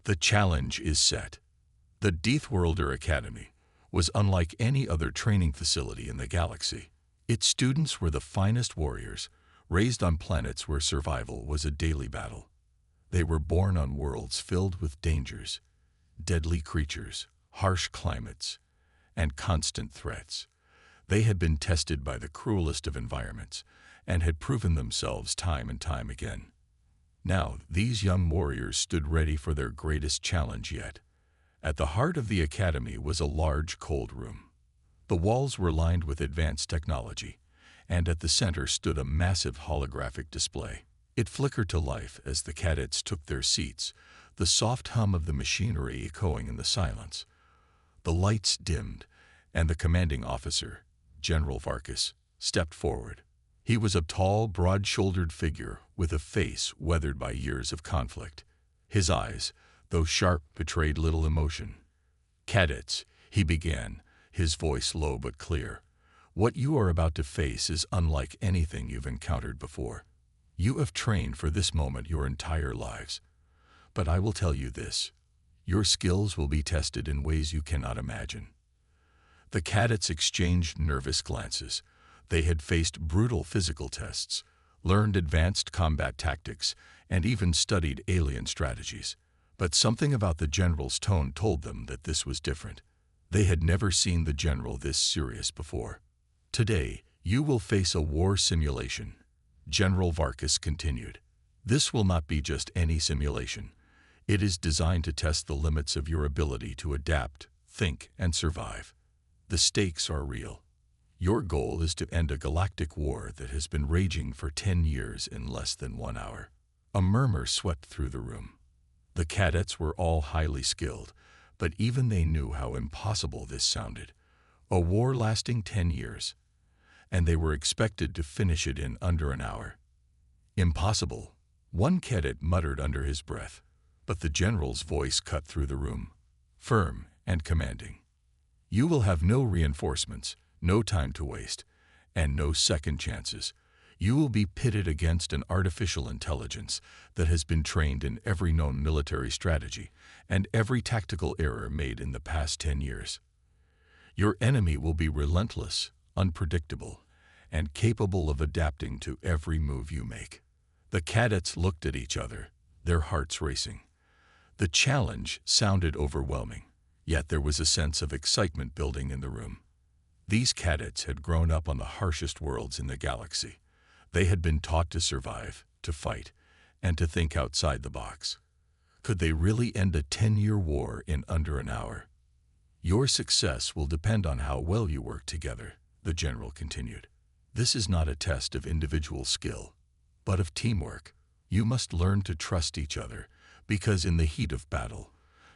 The challenge is set. The Deathworlder Academy was unlike any other training facility in the galaxy. Its students were the finest warriors, raised on planets where survival was a daily battle. They were born on worlds filled with dangers, deadly creatures, harsh climates, and constant threats. They had been tested by the cruelest of environments and had proven themselves time and time again. Now, these young warriors stood ready for their greatest challenge yet. At the heart of the academy was a large, cold room. The walls were lined with advanced technology, and at the center stood a massive holographic display. It flickered to life as the cadets took their seats, the soft hum of the machinery echoing in the silence. The lights dimmed, and the commanding officer, General Varkas, stepped forward. He was a tall, broad-shouldered figure with a face weathered by years of conflict. His eyes, though sharp, betrayed little emotion. "Cadets," he began, his voice low but clear, "what you are about to face is unlike anything you've encountered before. You have trained for this moment your entire lives. But I will tell you this, your skills will be tested in ways you cannot imagine." The cadets exchanged nervous glances. They had faced brutal physical tests, learned advanced combat tactics, and even studied alien strategies. But something about the general's tone told them that this was different. They had never seen the general this serious before. "Today, you will face a war simulation," General Varkas continued. "This will not be just any simulation. It is designed to test the limits of your ability to adapt, think, and survive. The stakes are real. Your goal is to end a galactic war that has been raging for 10 years in less than 1 hour." A murmur swept through the room. The cadets were all highly skilled, but even they knew how impossible this sounded. A war lasting 10 years, and they were expected to finish it in under an hour. "Impossible," one cadet muttered under his breath, but the general's voice cut through the room, firm and commanding. "You will have no reinforcements, no time to waste, and no second chances. You will be pitted against an artificial intelligence that has been trained in every known military strategy and every tactical error made in the past 10 years. Your enemy will be relentless, unpredictable, and capable of adapting to every move you make." The cadets looked at each other, their hearts racing. The challenge sounded overwhelming, yet there was a sense of excitement building in the room. These cadets had grown up on the harshest worlds in the galaxy. They had been taught to survive, to fight, and to think outside the box. Could they really end a 10-year war in under an hour? "Your success will depend on how well you work together," the general continued. "This is not a test of individual skill, but of teamwork. You must learn to trust each other, because in the heat of battle,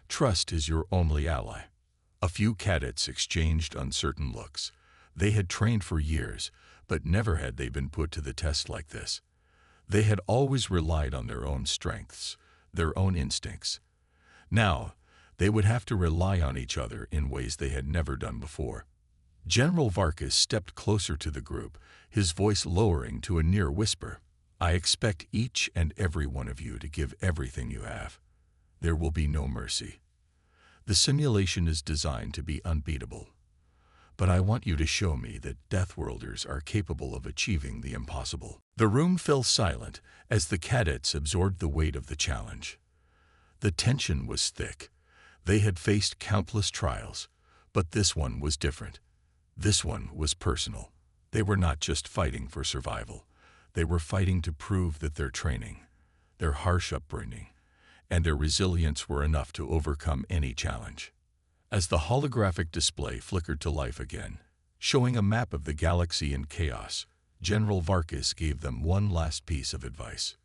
trust is your only ally." A few cadets exchanged uncertain looks. They had trained for years, but never had they been put to the test like this. They had always relied on their own strengths, their own instincts. Now, they would have to rely on each other in ways they had never done before. General Varkas stepped closer to the group, his voice lowering to a near whisper. "I expect each and every one of you to give everything you have. There will be no mercy. The simulation is designed to be unbeatable. But I want you to show me that Deathworlders are capable of achieving the impossible." The room fell silent as the cadets absorbed the weight of the challenge. The tension was thick. They had faced countless trials, but this one was different. This one was personal. They were not just fighting for survival. They were fighting to prove that their training, their harsh upbringing, and their resilience were enough to overcome any challenge. As the holographic display flickered to life again, showing a map of the galaxy in chaos, General Varkas gave them one last piece of advice.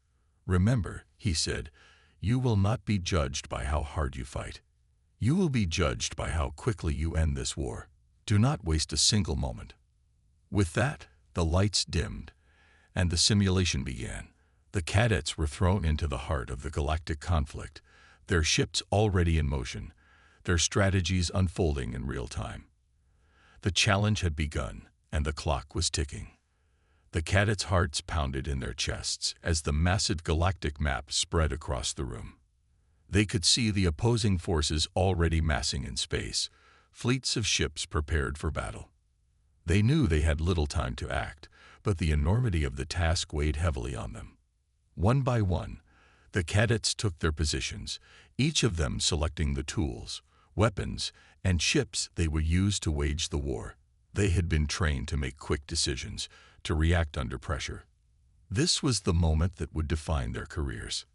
"Remember," he said, "you will not be judged by how hard you fight. You will be judged by how quickly you end this war. Do not waste a single moment." With that, the lights dimmed, and the simulation began. The cadets were thrown into the heart of the galactic conflict, their ships already in motion, their strategies unfolding in real time. The challenge had begun, and the clock was ticking. The cadets' hearts pounded in their chests as the massive galactic map spread across the room. They could see the opposing forces already massing in space, fleets of ships prepared for battle. They knew they had little time to act, but the enormity of the task weighed heavily on them. One by one, the cadets took their positions, each of them selecting the tools, weapons, and ships they would use to wage the war. They had been trained to make quick decisions, to react under pressure. This was the moment that would define their careers.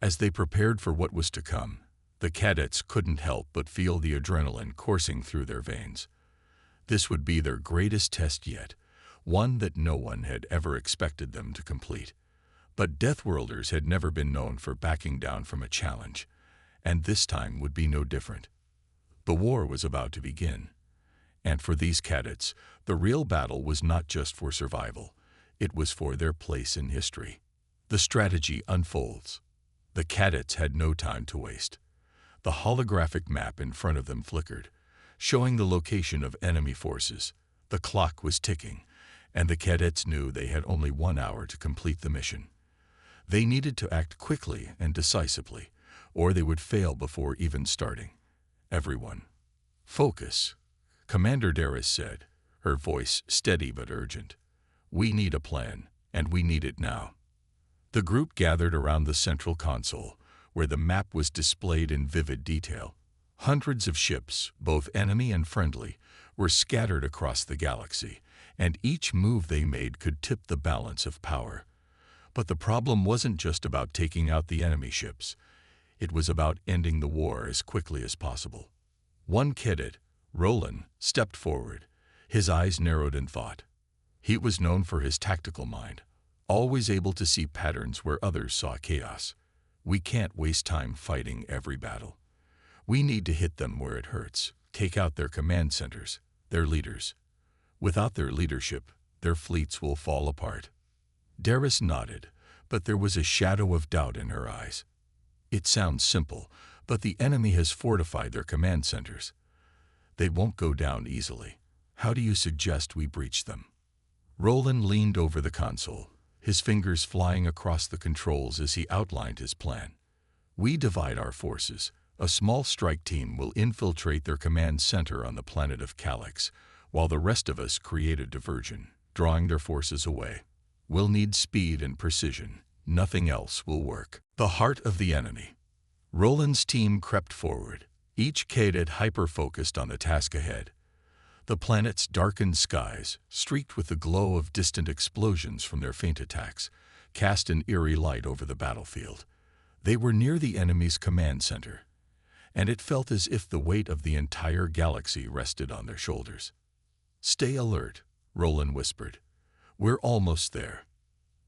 As they prepared for what was to come, the cadets couldn't help but feel the adrenaline coursing through their veins. This would be their greatest test yet, one that no one had ever expected them to complete. But Deathworlders had never been known for backing down from a challenge, and this time would be no different. The war was about to begin, and for these cadets, the real battle was not just for survival, it was for their place in history. The strategy unfolds. The cadets had no time to waste. The holographic map in front of them flickered, showing the location of enemy forces. The clock was ticking, and the cadets knew they had only 1 hour to complete the mission. They needed to act quickly and decisively, or they would fail before even starting. Everyone, focus, Commander Darris said, her voice steady but urgent. We need a plan, and we need it now. The group gathered around the central console, where the map was displayed in vivid detail. Hundreds of ships, both enemy and friendly, were scattered across the galaxy, and each move they made could tip the balance of power. But the problem wasn't just about taking out the enemy ships. It was about ending the war as quickly as possible. One cadet, Roland, stepped forward, his eyes narrowed in thought. He was known for his tactical mind, always able to see patterns where others saw chaos. We can't waste time fighting every battle. We need to hit them where it hurts, take out their command centers, their leaders. Without their leadership, their fleets will fall apart. Darris nodded, but there was a shadow of doubt in her eyes. It sounds simple, but the enemy has fortified their command centers. They won't go down easily. How do you suggest we breach them? Roland leaned over the console, his fingers flying across the controls as he outlined his plan. We divide our forces. A small strike team will infiltrate their command center on the planet of Calix, while the rest of us create a diversion, drawing their forces away. We'll need speed and precision. Nothing else will work. The heart of the enemy. Roland's team crept forward, each cadet hyper-focused on the task ahead. The planet's darkened skies, streaked with the glow of distant explosions from their faint attacks, cast an eerie light over the battlefield. They were near the enemy's command center, and it felt as if the weight of the entire galaxy rested on their shoulders. Stay alert, Roland whispered. We're almost there.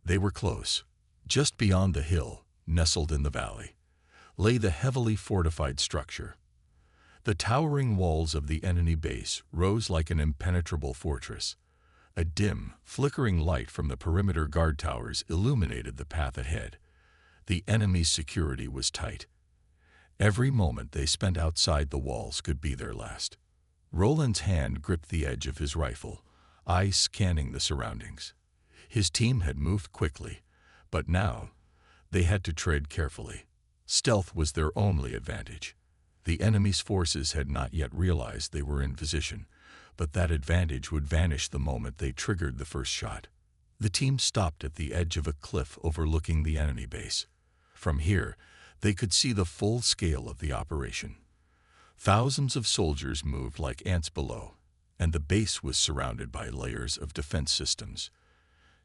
They were close. Just beyond the hill, nestled in the valley, lay the heavily fortified structure. The towering walls of the enemy base rose like an impenetrable fortress. A dim, flickering light from the perimeter guard towers illuminated the path ahead. The enemy's security was tight. Every moment they spent outside the walls could be their last. Roland's hand gripped the edge of his rifle, eyes scanning the surroundings. His team had moved quickly, but now they had to tread carefully. Stealth was their only advantage. The enemy's forces had not yet realized they were in position, but that advantage would vanish the moment they triggered the first shot. The team stopped at the edge of a cliff overlooking the enemy base. From here, they could see the full scale of the operation. Thousands of soldiers moved like ants below, and the base was surrounded by layers of defense systems.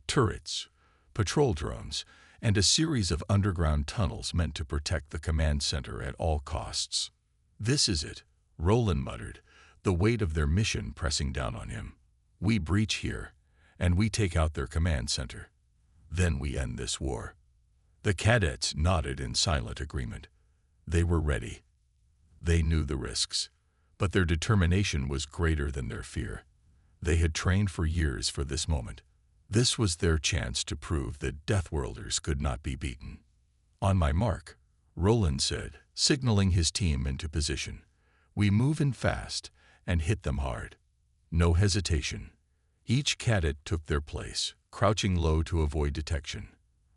Turrets, patrol drones, and a series of underground tunnels meant to protect the command center at all costs. This is it, Roland muttered, the weight of their mission pressing down on him. We breach here, and we take out their command center. Then we end this war. The cadets nodded in silent agreement. They were ready. They knew the risks, but their determination was greater than their fear. They had trained for years for this moment. This was their chance to prove that Deathworlders could not be beaten. On my mark, Roland said, signaling his team into position. We move in fast and hit them hard. No hesitation. Each cadet took their place, crouching low to avoid detection.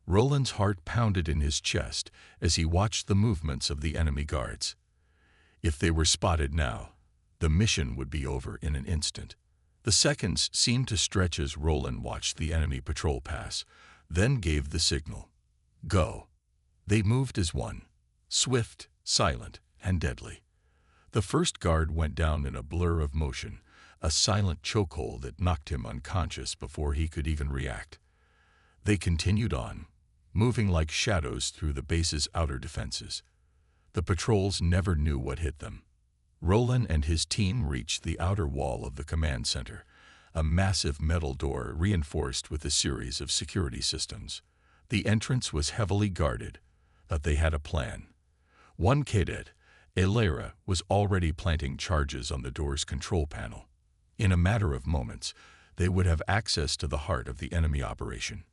Roland's heart pounded in his chest as he watched the movements of the enemy guards. If they were spotted now, the mission would be over in an instant. The seconds seemed to stretch as Roland watched the enemy patrol pass, then gave the signal. Go. They moved as one, swift, silent, and deadly. The first guard went down in a blur of motion, a silent chokehold that knocked him unconscious before he could even react. They continued on, moving like shadows through the base's outer defenses. The patrols never knew what hit them. Roland and his team reached the outer wall of the command center, a massive metal door reinforced with a series of security systems. The entrance was heavily guarded, but they had a plan. One cadet, Elera, was already planting charges on the door's control panel. In a matter of moments, they would have access to the heart of the enemy operation.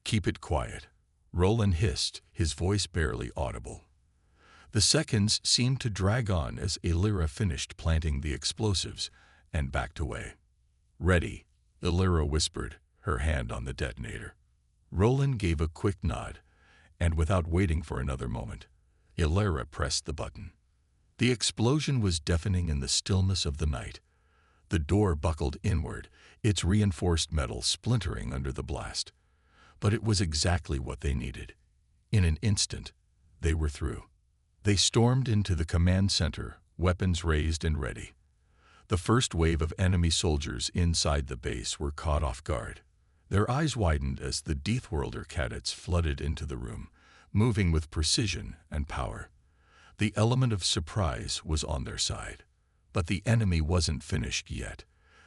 Keep it quiet, Roland hissed, his voice barely audible. The seconds seemed to drag on as Elera finished planting the explosives and backed away. Ready, Elera whispered, her hand on the detonator. Roland gave a quick nod, and without waiting for another moment, Elera pressed the button. The explosion was deafening in the stillness of the night. The door buckled inward, its reinforced metal splintering under the blast. But it was exactly what they needed. In an instant, they were through. They stormed into the command center, weapons raised and ready. The first wave of enemy soldiers inside the base were caught off guard. Their eyes widened as the Deathworlder cadets flooded into the room, moving with precision and power. The element of surprise was on their side. But the enemy wasn't finished yet.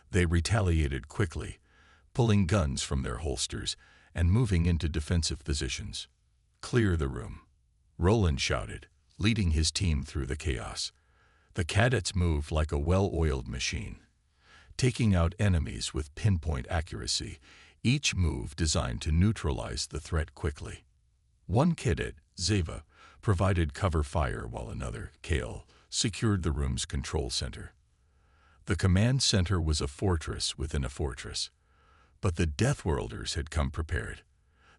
They retaliated quickly, pulling guns from their holsters and moving into defensive positions. Clear the room, Roland shouted, leading his team through the chaos. The cadets moved like a well-oiled machine, taking out enemies with pinpoint accuracy, each move designed to neutralize the threat quickly. One cadet, Zeva, provided cover fire while another, Kale, secured the room's control center. The command center was a fortress within a fortress, but the Deathworlders had come prepared.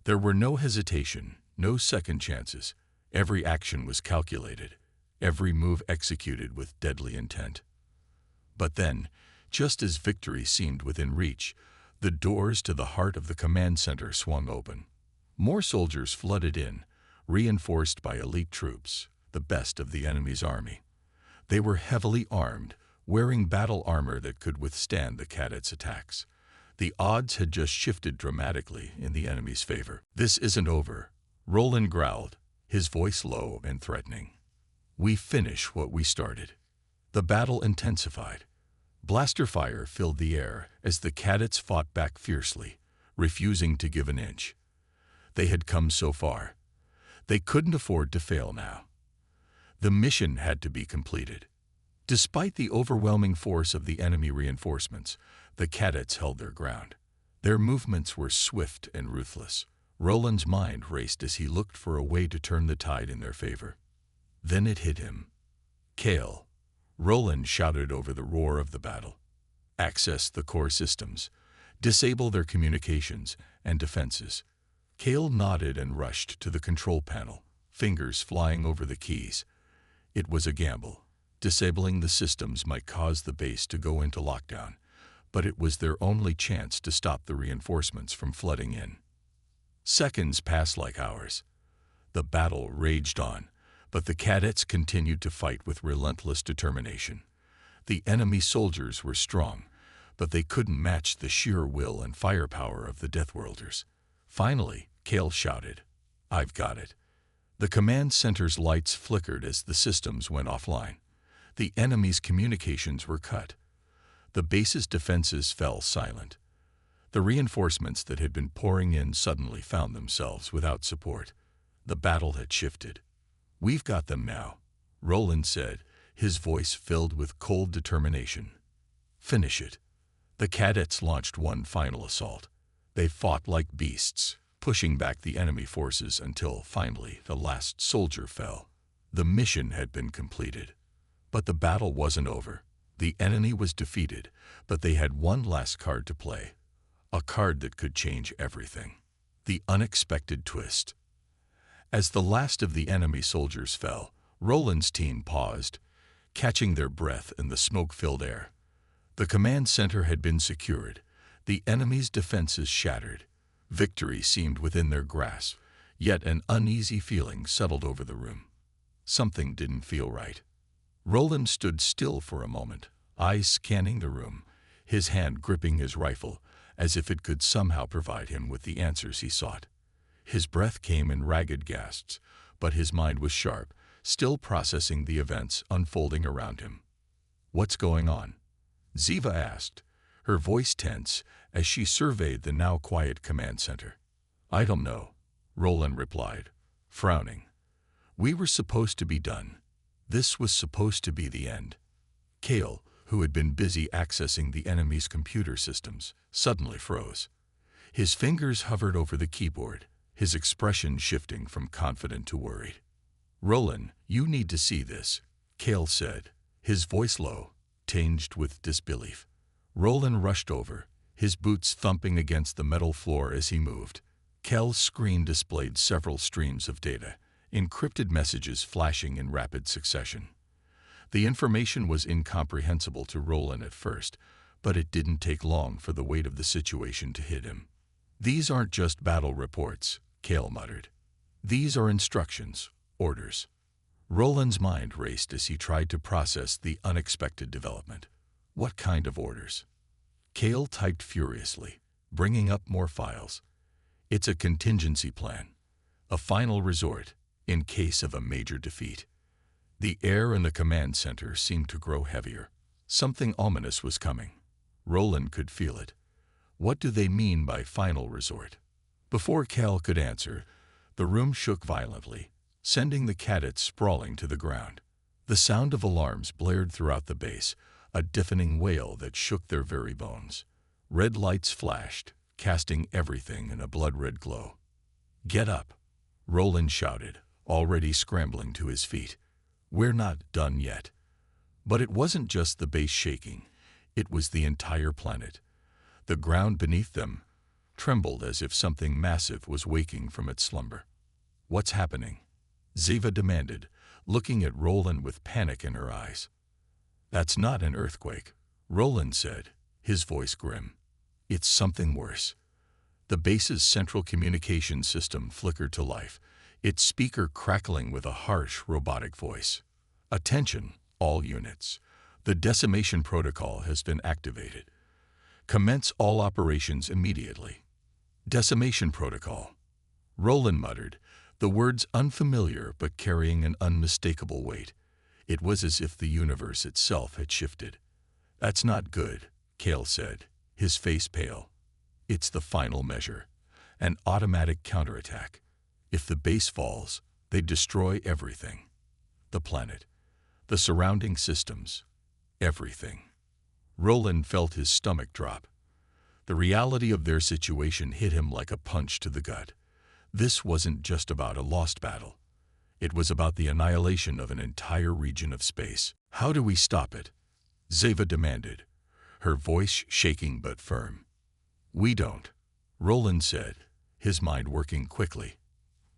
There were no hesitation, no second chances. Every action was calculated, every move executed with deadly intent. But then, just as victory seemed within reach, the doors to the heart of the command center swung open. More soldiers flooded in, reinforced by elite troops, the best of the enemy's army. They were heavily armed, wearing battle armor that could withstand the cadets' attacks. The odds had just shifted dramatically in the enemy's favor. This isn't over, Roland growled, his voice low and threatening. We finish what we started. The battle intensified. Blaster fire filled the air as the cadets fought back fiercely, refusing to give an inch. They had come so far. They couldn't afford to fail now. The mission had to be completed. Despite the overwhelming force of the enemy reinforcements, the cadets held their ground. Their movements were swift and ruthless. Roland's mind raced as he looked for a way to turn the tide in their favor. Then it hit him. Kale, Roland shouted over the roar of the battle. Access the core systems. Disable their communications and defenses. Kale nodded and rushed to the control panel, fingers flying over the keys. It was a gamble. Disabling the systems might cause the base to go into lockdown, but it was their only chance to stop the reinforcements from flooding in. Seconds passed like hours. The battle raged on, but the cadets continued to fight with relentless determination. The enemy soldiers were strong, but they couldn't match the sheer will and firepower of the Deathworlders. Finally, Kale shouted, "I've got it." The command center's lights flickered as the systems went offline. The enemy's communications were cut. The base's defenses fell silent. The reinforcements that had been pouring in suddenly found themselves without support. The battle had shifted. "We've got them now," Roland said, his voice filled with cold determination. "Finish it." The cadets launched one final assault. They fought like beasts, pushing back the enemy forces until, finally, the last soldier fell. The mission had been completed. But the battle wasn't over. The enemy was defeated, but they had one last card to play. A card that could change everything. The unexpected twist. As the last of the enemy soldiers fell, Roland's team paused, catching their breath in the smoke-filled air. The command center had been secured, the enemy's defenses shattered. Victory seemed within their grasp, yet an uneasy feeling settled over the room. Something didn't feel right. Roland stood still for a moment, eyes scanning the room, his hand gripping his rifle, as if it could somehow provide him with the answers he sought. His breath came in ragged gasps, but his mind was sharp, still processing the events unfolding around him. "What's going on?" Ziva asked, her voice tense as she surveyed the now quiet command center. "I don't know," Roland replied, frowning. "We were supposed to be done. This was supposed to be the end." Kale, who had been busy accessing the enemy's computer systems, suddenly froze. His fingers hovered over the keyboard, his expression shifting from confident to worried. "Roland, you need to see this," Kale said, his voice low, tinged with disbelief. Roland rushed over, his boots thumping against the metal floor as he moved. Kale's screen displayed several streams of data, encrypted messages flashing in rapid succession. The information was incomprehensible to Roland at first, but it didn't take long for the weight of the situation to hit him. "These aren't just battle reports," Kale muttered. "These are instructions, orders." Roland's mind raced as he tried to process the unexpected development. What kind of orders? Kale typed furiously, bringing up more files. "It's a contingency plan, a final resort in case of a major defeat." The air in the command center seemed to grow heavier. Something ominous was coming. Roland could feel it. What do they mean by final resort? Before Cal could answer, the room shook violently, sending the cadets sprawling to the ground. The sound of alarms blared throughout the base, a deafening wail that shook their very bones. Red lights flashed, casting everything in a blood-red glow. "Get up," Roland shouted, already scrambling to his feet. "We're not done yet." But it wasn't just the base shaking, it was the entire planet. The ground beneath them trembled as if something massive was waking from its slumber. "What's happening?" Ziva demanded, looking at Roland with panic in her eyes. "That's not an earthquake," Roland said, his voice grim. "It's something worse." The base's central communication system flickered to life, its speaker crackling with a harsh, robotic voice. "Attention, all units. The decimation protocol has been activated. Commence all operations immediately." Decimation protocol. Roland muttered, the words unfamiliar but carrying an unmistakable weight. It was as if the universe itself had shifted. "That's not good," Kale said, his face pale. "It's the final measure, an automatic counterattack. If the base falls, they destroy everything. The planet, the surrounding systems, everything." Roland felt his stomach drop. The reality of their situation hit him like a punch to the gut. This wasn't just about a lost battle. It was about the annihilation of an entire region of space. "How do we stop it?" Ziva demanded, her voice shaking but firm. "We don't," Roland said, his mind working quickly.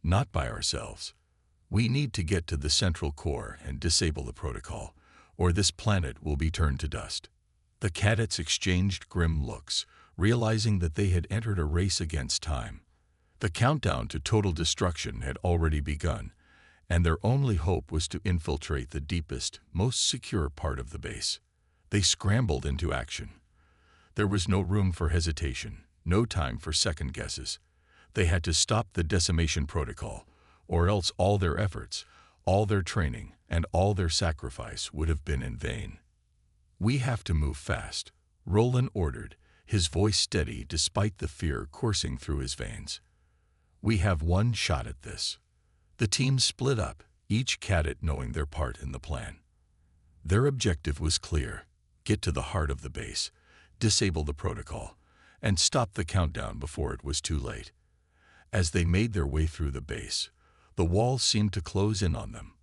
"Not by ourselves. We need to get to the central core and disable the protocol, or this planet will be turned to dust." The cadets exchanged grim looks, realizing that they had entered a race against time. The countdown to total destruction had already begun, and their only hope was to infiltrate the deepest, most secure part of the base. They scrambled into action. There was no room for hesitation, no time for second guesses. They had to stop the decimation protocol, or else all their efforts, all their training, and all their sacrifice would have been in vain. "We have to move fast," Roland ordered, his voice steady despite the fear coursing through his veins. "We have one shot at this." The team split up, each cadet knowing their part in the plan. Their objective was clear: get to the heart of the base, disable the protocol, and stop the countdown before it was too late. As they made their way through the base, the walls seemed to close in on them.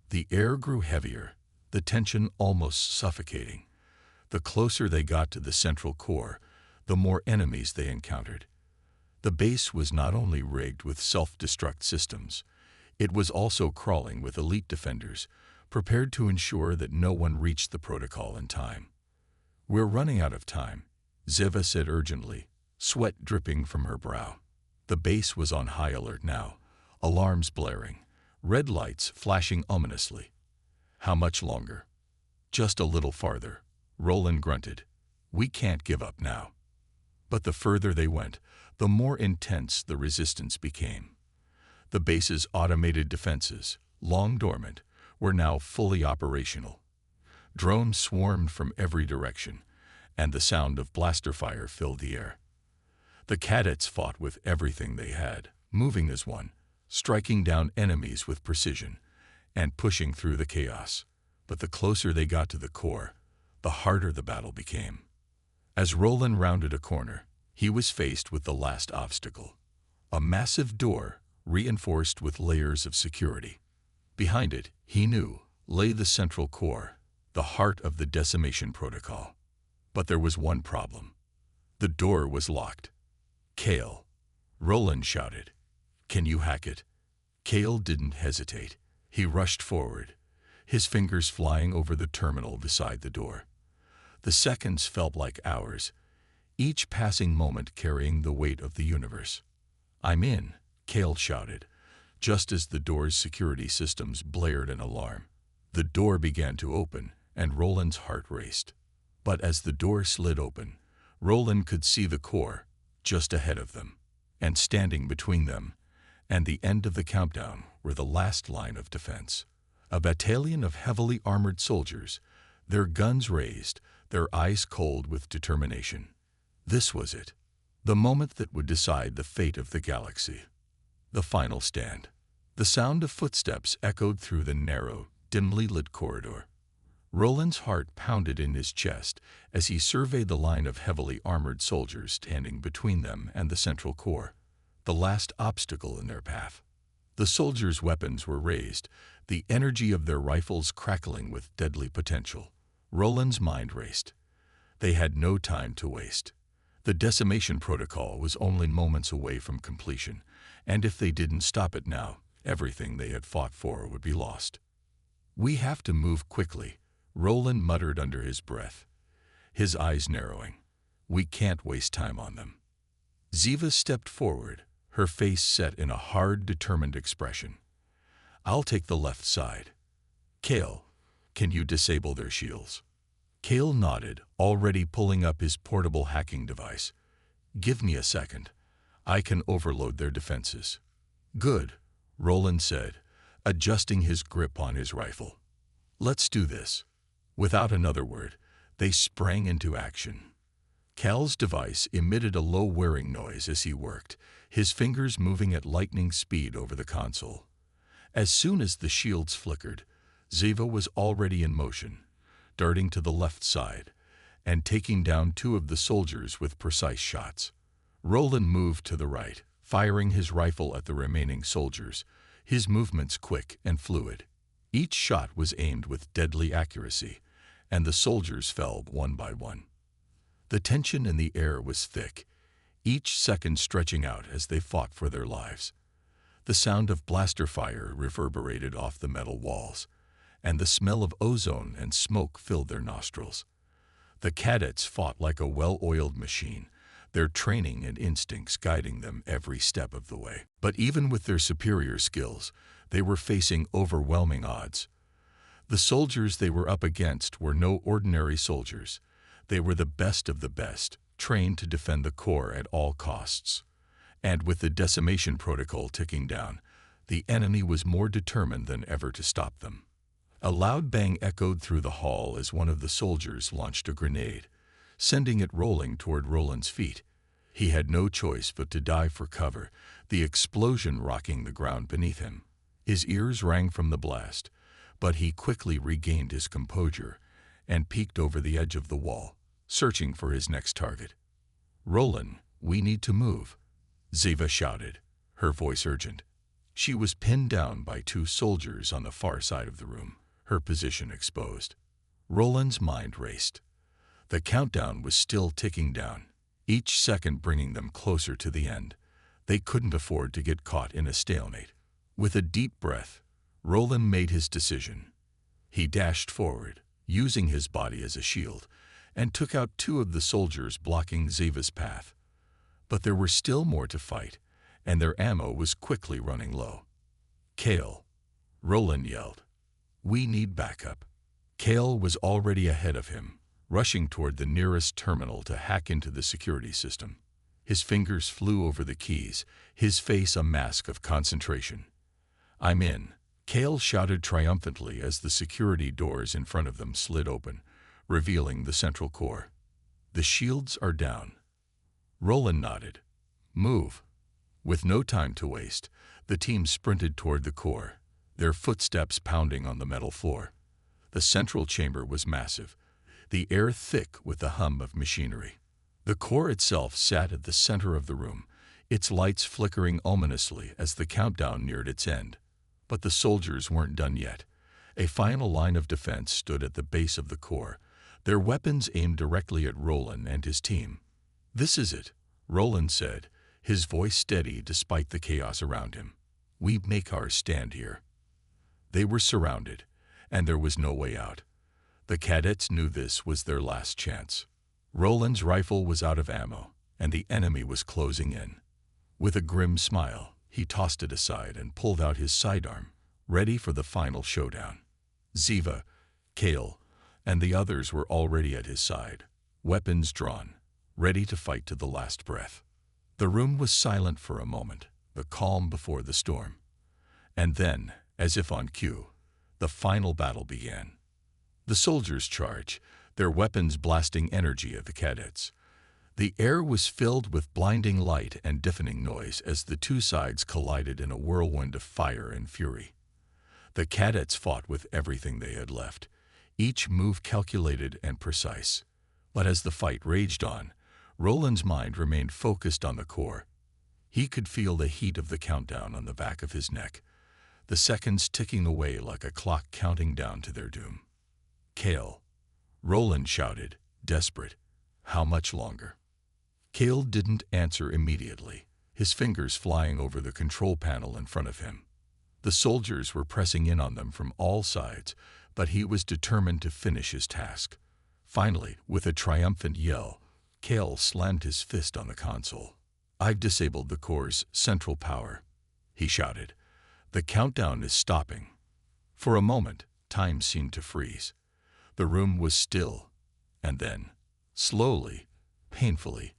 The air grew heavier, the tension almost suffocating. The closer they got to the central core, the more enemies they encountered. The base was not only rigged with self-destruct systems, it was also crawling with elite defenders, prepared to ensure that no one reached the protocol in time. "We're running out of time," Ziva said urgently, sweat dripping from her brow. The base was on high alert now, alarms blaring, red lights flashing ominously. "How much longer?" "Just a little farther," Roland grunted. "We can't give up now." But the further they went, the more intense the resistance became. The base's automated defenses, long dormant, were now fully operational. Drones swarmed from every direction, and the sound of blaster fire filled the air. The cadets fought with everything they had, moving as one, striking down enemies with precision, and pushing through the chaos. But the closer they got to the core, the harder the battle became. As Roland rounded a corner, he was faced with the last obstacle, a massive door reinforced with layers of security. Behind it, he knew, lay the central core, the heart of the decimation protocol. But there was one problem. The door was locked. "Kale," Roland shouted. "Can you hack it?" Kale didn't hesitate. He rushed forward, his fingers flying over the terminal beside the door. The seconds felt like hours, each passing moment carrying the weight of the universe. "I'm in," Kale shouted, just as the door's security systems blared an alarm. The door began to open, and Roland's heart raced. But as the door slid open, Roland could see the core just ahead of them, and standing between them and the end of the countdown were the last line of defense. A battalion of heavily armored soldiers, their guns raised, their eyes cold with determination. This was it, the moment that would decide the fate of the galaxy. The final stand. The sound of footsteps echoed through the narrow, dimly lit corridor. Roland's heart pounded in his chest as he surveyed the line of heavily armored soldiers standing between them and the central core, the last obstacle in their path. The soldiers' weapons were raised, the energy of their rifles crackling with deadly potential. Roland's mind raced. They had no time to waste. The decimation protocol was only moments away from completion, and if they didn't stop it now, everything they had fought for would be lost. "We have to move quickly," Roland muttered under his breath, his eyes narrowing. "We can't waste time on them." Ziva stepped forward, her face set in a hard, determined expression. "I'll take the left side. Kale, can you disable their shields?" Kale nodded, already pulling up his portable hacking device. "Give me a second. I can overload their defenses." "Good," Roland said, adjusting his grip on his rifle. "Let's do this." Without another word, they sprang into action. Cal's device emitted a low whirring noise as he worked, his fingers moving at lightning speed over the console. As soon as the shields flickered, Ziva was already in motion, darting to the left side and taking down two of the soldiers with precise shots. Roland moved to the right, firing his rifle at the remaining soldiers, his movements quick and fluid. Each shot was aimed with deadly accuracy, and the soldiers fell one by one. The tension in the air was thick, each second stretching out as they fought for their lives. The sound of blaster fire reverberated off the metal walls, and the smell of ozone and smoke filled their nostrils. The cadets fought like a well-oiled machine, their training and instincts guiding them every step of the way. But even with their superior skills, they were facing overwhelming odds. The soldiers they were up against were no ordinary soldiers. They were the best of the best, trained to defend the core at all costs. And with the decimation protocol ticking down, the enemy was more determined than ever to stop them. A loud bang echoed through the hall as one of the soldiers launched a grenade, sending it rolling toward Roland's feet. He had no choice but to dive for cover, the explosion rocking the ground beneath him. His ears rang from the blast, but he quickly regained his composure and peeked over the edge of the wall, searching for his next target. "Roland, we need to move," Ziva shouted, her voice urgent. She was pinned down by two soldiers on the far side of the room, her position exposed. Roland's mind raced. The countdown was still ticking down, each second bringing them closer to the end. They couldn't afford to get caught in a stalemate. With a deep breath, Roland made his decision. He dashed forward, using his body as a shield, and took out two of the soldiers blocking Ziva's path. But there were still more to fight, and their ammo was quickly running low. "Kale," Roland yelled. "We need backup." Kale was already ahead of him, rushing toward the nearest terminal to hack into the security system. His fingers flew over the keys, his face a mask of concentration. "I'm in," Kale shouted triumphantly as the security doors in front of them slid open, revealing the central core. "The shields are down." Roland nodded. "Move." With no time to waste, the team sprinted toward the core, their footsteps pounding on the metal floor. The central chamber was massive, the air thick with the hum of machinery. The core itself sat at the center of the room, its lights flickering ominously as the countdown neared its end. But the soldiers weren't done yet. A final line of defense stood at the base of the core, their weapons aimed directly at Roland and his team. "This is it," Roland said, his voice steady despite the chaos around him. "We make our stand here." They were surrounded, and there was no way out. The cadets knew this was their last chance. Roland's rifle was out of ammo, and the enemy was closing in. With a grim smile, he tossed it aside and pulled out his sidearm, ready for the final showdown. Ziva, Kale, and the others were already at his side, weapons drawn, ready to fight to the last breath. The room was silent for a moment, the calm before the storm. And then, as if on cue, the final battle began. The soldiers charged, their weapons blasting energy at the cadets. The air was filled with blinding light and deafening noise as the two sides collided in a whirlwind of fire and fury. The cadets fought with everything they had left, each move calculated and precise. But as the fight raged on, Roland's mind remained focused on the core. He could feel the heat of the countdown on the back of his neck, the seconds ticking away like a clock counting down to their doom. "Kale," Roland shouted, desperate. "How much longer?" Kale didn't answer immediately, his fingers flying over the control panel in front of him. The soldiers were pressing in on them from all sides, but he was determined to finish his task. Finally, with a triumphant yell, Kale slammed his fist on the console. "I've disabled the core's central power," he shouted. "The countdown is stopping." For a moment, time seemed to freeze. The room was still, and then, slowly, painfully,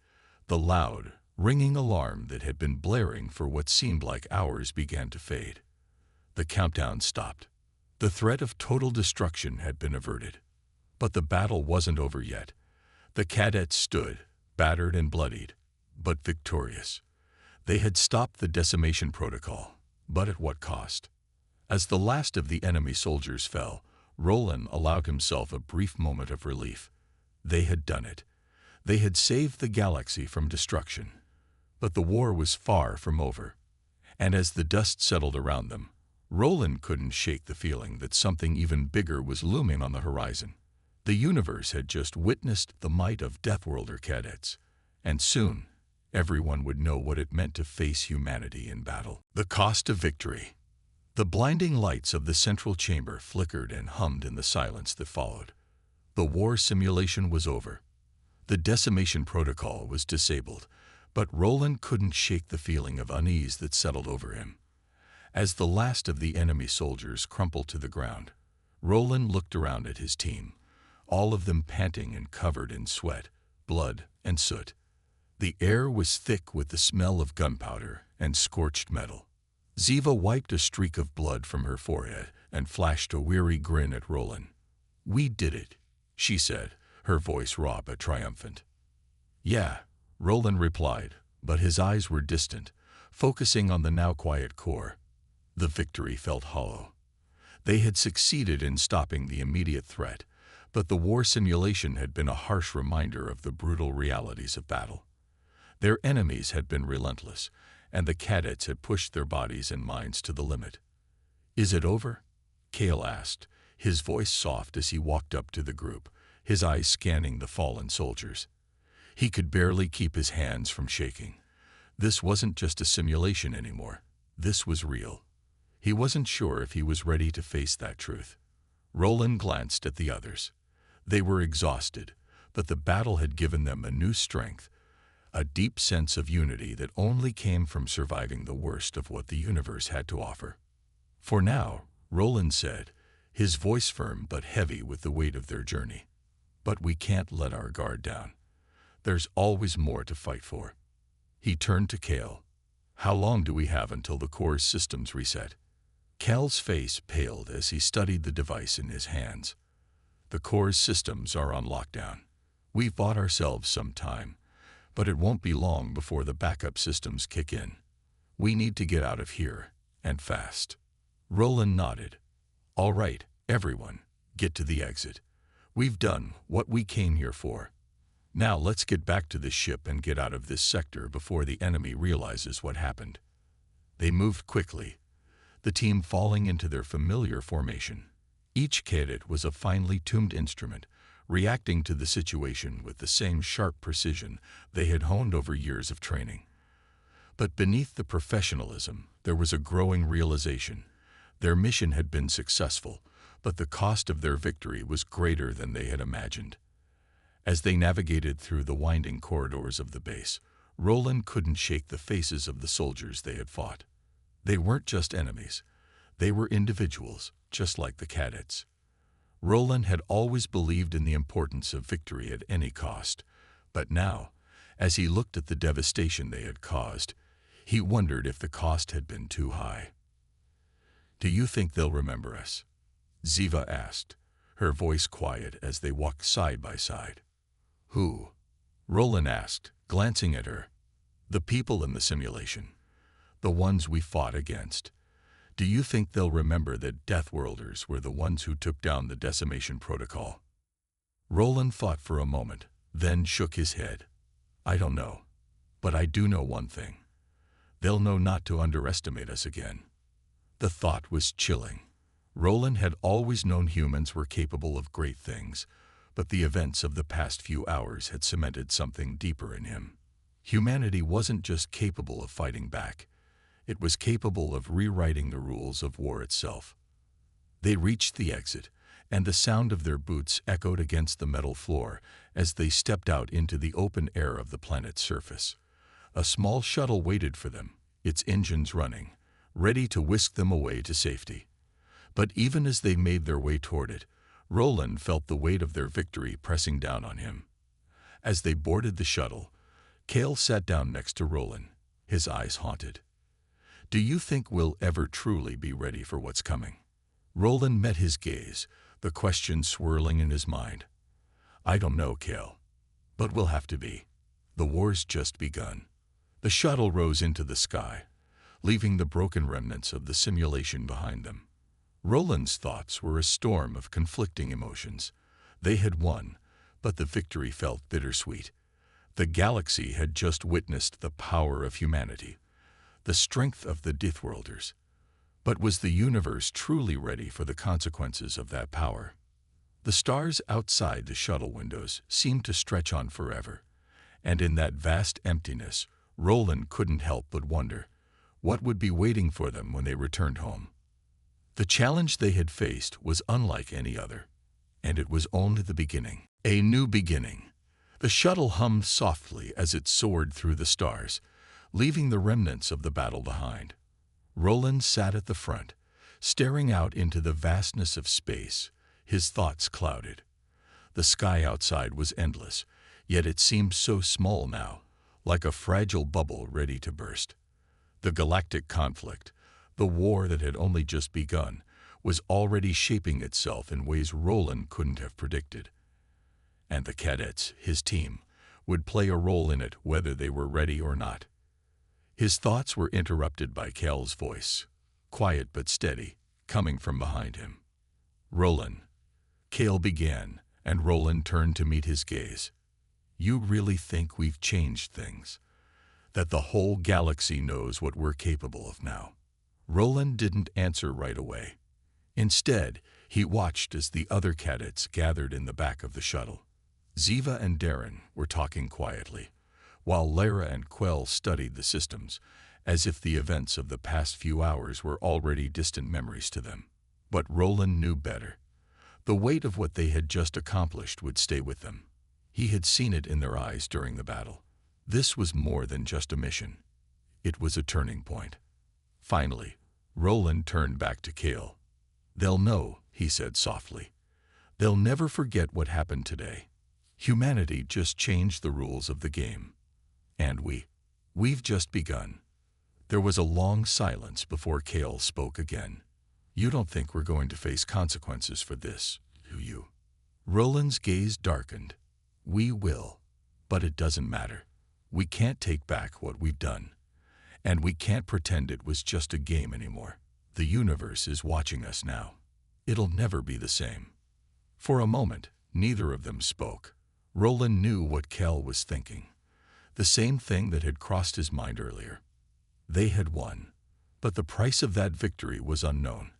the loud, ringing alarm that had been blaring for what seemed like hours began to fade. The countdown stopped. The threat of total destruction had been averted. But the battle wasn't over yet. The cadets stood, battered and bloodied, but victorious. They had stopped the decimation protocol, but at what cost? As the last of the enemy soldiers fell, Roland allowed himself a brief moment of relief. They had done it. They had saved the galaxy from destruction. But the war was far from over. And as the dust settled around them, Roland couldn't shake the feeling that something even bigger was looming on the horizon. The universe had just witnessed the might of Deathworlder cadets, and soon everyone would know what it meant to face humanity in battle. The cost of victory. The blinding lights of the central chamber flickered and hummed in the silence that followed. The war simulation was over. The decimation protocol was disabled, but Roland couldn't shake the feeling of unease that settled over him. As the last of the enemy soldiers crumpled to the ground, Roland looked around at his team, all of them panting and covered in sweat, blood, and soot. The air was thick with the smell of gunpowder and scorched metal. Ziva wiped a streak of blood from her forehead and flashed a weary grin at Roland. "We did it," she said, her voice raw but triumphant. "Yeah," Roland replied, but his eyes were distant, focusing on the now quiet core. The victory felt hollow. They had succeeded in stopping the immediate threat, but the war simulation had been a harsh reminder of the brutal realities of battle. Their enemies had been relentless, and the cadets had pushed their bodies and minds to the limit. "Is it over?" Kale asked, his voice soft as he walked up to the group, his eyes scanning the fallen soldiers. He could barely keep his hands from shaking. This wasn't just a simulation anymore. This was real. He wasn't sure if he was ready to face that truth. Roland glanced at the others. They were exhausted, but the battle had given them a new strength, a deep sense of unity that only came from surviving the worst of what the universe had to offer. For now, Roland said, his voice firm but heavy with the weight of their journey. But we can't let our guard down. There's always more to fight for. He turned to Cale. How long do we have until the core's systems reset? Cale's face paled as he studied the device in his hands. The core's systems are on lockdown. We've bought ourselves some time, but it won't be long before the backup systems kick in. We need to get out of here, and fast. Roland nodded. All right, everyone, get to the exit. We've done what we came here for. Now let's get back to the ship and get out of this sector before the enemy realizes what happened. They moved quickly, the team falling into their familiar formation. Each cadet was a finely tuned instrument, reacting to the situation with the same sharp precision they had honed over years of training. But beneath the professionalism, there was a growing realization. Their mission had been successful, but the cost of their victory was greater than they had imagined. As they navigated through the winding corridors of the base, Roland couldn't shake the faces of the soldiers they had fought. They weren't just enemies. They were individuals, just like the cadets. Roland had always believed in the importance of victory at any cost, but now, as he looked at the devastation they had caused, he wondered if the cost had been too high. Do you think they'll remember us? Ziva asked, her voice quiet as they walked side by side. Who? Roland asked, glancing at her. The people in the simulation. The ones we fought against. Do you think they'll remember that Deathworlders were the ones who took down the decimation protocol? Roland thought for a moment, then shook his head. I don't know. But I do know one thing. They'll know not to underestimate us again. The thought was chilling. Roland had always known humans were capable of great things, but the events of the past few hours had cemented something deeper in him. Humanity wasn't just capable of fighting back. It was capable of rewriting the rules of war itself. They reached the exit, and the sound of their boots echoed against the metal floor as they stepped out into the open air of the planet's surface. A small shuttle waited for them, its engines running, ready to whisk them away to safety. But even as they made their way toward it, Roland felt the weight of their victory pressing down on him. As they boarded the shuttle, Cale sat down next to Roland, his eyes haunted. Do you think we'll ever truly be ready for what's coming? Roland met his gaze, the question swirling in his mind. I don't know, Cale. But we'll have to be. The war's just begun. The shuttle rose into the sky, leaving the broken remnants of the simulation behind them. Roland's thoughts were a storm of conflicting emotions. They had won, but the victory felt bittersweet. The galaxy had just witnessed the power of humanity, the strength of the Deathworlders. But was the universe truly ready for the consequences of that power? The stars outside the shuttle windows seemed to stretch on forever, and in that vast emptiness, Roland couldn't help but wonder, what would be waiting for them when they returned home? The challenge they had faced was unlike any other, and it was only the beginning. A new beginning. The shuttle hummed softly as it soared through the stars, leaving the remnants of the battle behind. Roland sat at the front, staring out into the vastness of space, his thoughts clouded. The sky outside was endless, yet it seemed so small now, like a fragile bubble ready to burst. The galactic conflict, the war that had only just begun, was already shaping itself in ways Roland couldn't have predicted. And the cadets, his team, would play a role in it whether they were ready or not. His thoughts were interrupted by Cale's voice, quiet but steady, coming from behind him. Roland. Cale began, and Roland turned to meet his gaze. You really think we've changed things? That the whole galaxy knows what we're capable of now? Roland didn't answer right away. Instead, he watched as the other cadets gathered in the back of the shuttle. Ziva and Darren were talking quietly, while Lara and Quell studied the systems, as if the events of the past few hours were already distant memories to them. But Roland knew better. The weight of what they had just accomplished would stay with them. He had seen it in their eyes during the battle. This was more than just a mission. It was a turning point. Finally, Roland turned back to Cale. "They'll know," he said softly. "They'll never forget what happened today. Humanity just changed the rules of the game. And we've just begun." There was a long silence before Cale spoke again. "You don't think we're going to face consequences for this, do you?" Roland's gaze darkened. "We will. But it doesn't matter. We can't take back what we've done. And we can't pretend it was just a game anymore. The universe is watching us now. It'll never be the same." For a moment, neither of them spoke. Roland knew what Cale was thinking. The same thing that had crossed his mind earlier. They had won, but the price of that victory was unknown.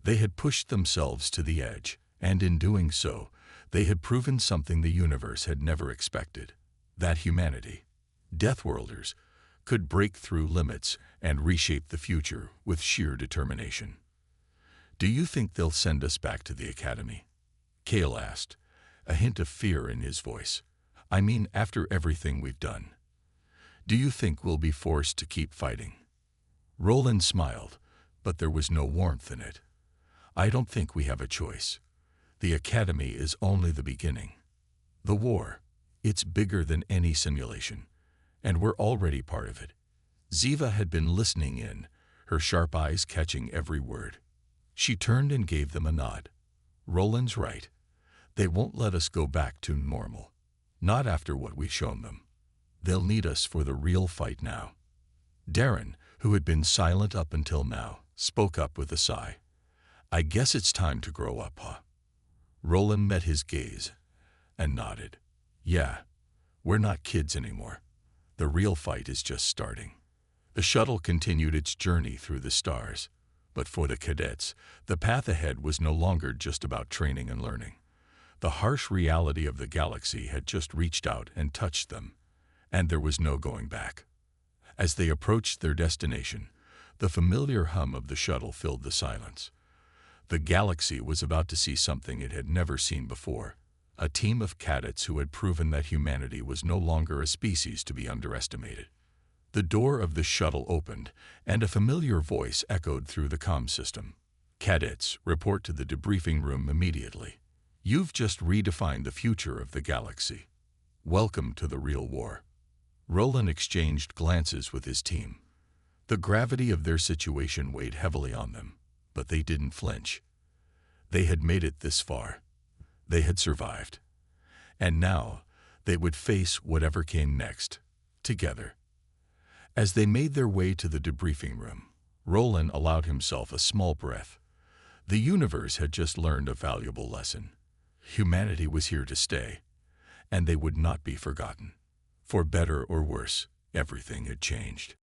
They had pushed themselves to the edge, and in doing so, they had proven something the universe had never expected: that humanity, Deathworlders, could break through limits and reshape the future with sheer determination. "Do you think they'll send us back to the Academy?" Cale asked, a hint of fear in his voice. "I mean, after everything we've done. Do you think we'll be forced to keep fighting?" Roland smiled, but there was no warmth in it. "I don't think we have a choice. The Academy is only the beginning. The war, it's bigger than any simulation, and we're already part of it." Ziva had been listening in, her sharp eyes catching every word. She turned and gave them a nod. "Roland's right. They won't let us go back to normal. Not after what we've shown them. They'll need us for the real fight now." Darren, who had been silent up until now, spoke up with a sigh. "I guess it's time to grow up, huh?" Roland met his gaze and nodded. "Yeah, we're not kids anymore. The real fight is just starting." The shuttle continued its journey through the stars. But for the cadets, the path ahead was no longer just about training and learning. The harsh reality of the galaxy had just reached out and touched them, and there was no going back. As they approached their destination, the familiar hum of the shuttle filled the silence. The galaxy was about to see something it had never seen before: a team of cadets who had proven that humanity was no longer a species to be underestimated. The door of the shuttle opened, and a familiar voice echoed through the comm system. "Cadets, report to the debriefing room immediately. You've just redefined the future of the galaxy. Welcome to the real war." Roland exchanged glances with his team. The gravity of their situation weighed heavily on them, but they didn't flinch. They had made it this far. They had survived. And now they would face whatever came next, together. As they made their way to the debriefing room, Roland allowed himself a small breath. The universe had just learned a valuable lesson. Humanity was here to stay, and they would not be forgotten. For better or worse, everything had changed.